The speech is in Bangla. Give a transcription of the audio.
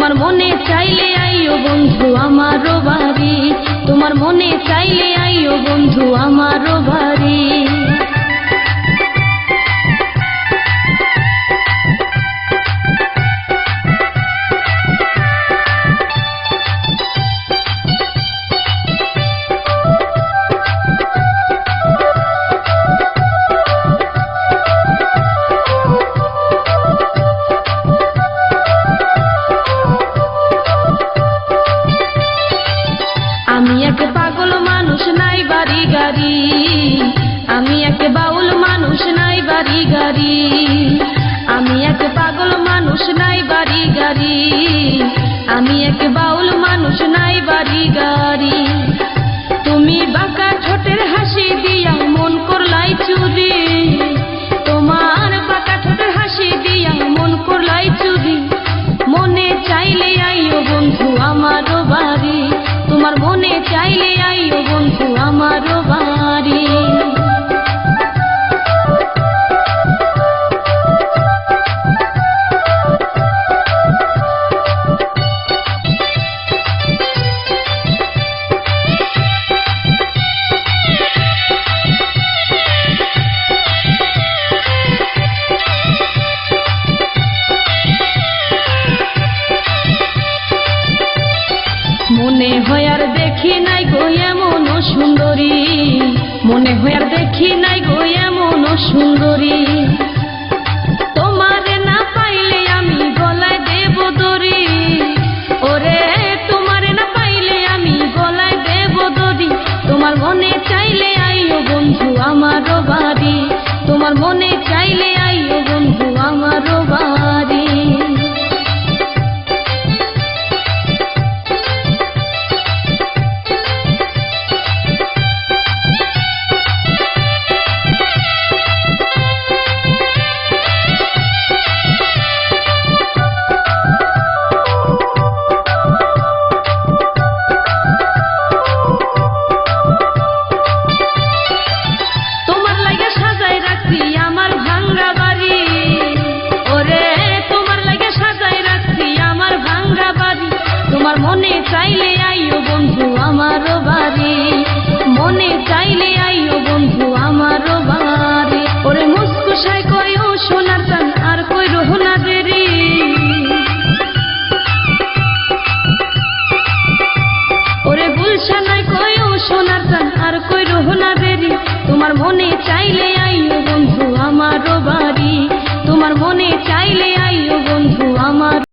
তোমার মনে চাইলে আইও বন্ধু আমারও বাড়ি, তোমার মনে চাইলে আইও বন্ধু আমারও বাড়ি। আমি এক পাগল মানুষ নাই বাড়ি গাড়ি, আমি এক বাউল মানুষ নাই বাড়ি গাড়ি, আমি এক পাগল মানুষ নাই বাড়ি গাড়ি, আমি এক বাউল মানুষ নাই বাড়ি গাড়ি। তুমি বাঁকা ঠোঁটের হাসি দিয়া মন করলাই চুরি, তোমার বাঁকা ঠোঁটের হাসি দিয়া মন করলাই চুরি। মনে চাইলে আইও বন্ধু আমারও বাড়ি, তোমার মনে চাইলে আইও বন্ধু আমারও বাড়ি। মনে হয় আর দেখি নাই গো এমন সুন্দরী, মনে হয় আর দেখি নাই গো এমন সুন্দরী। তোমারে না পাইলে আমি গলায় দেব দড়ি, ওরে তোমারে না পাইলে আমি গলায় দেব দড়ি। তোমার মনে চাইলে আইও বন্ধু আমারও বাড়ি, তোমার মনে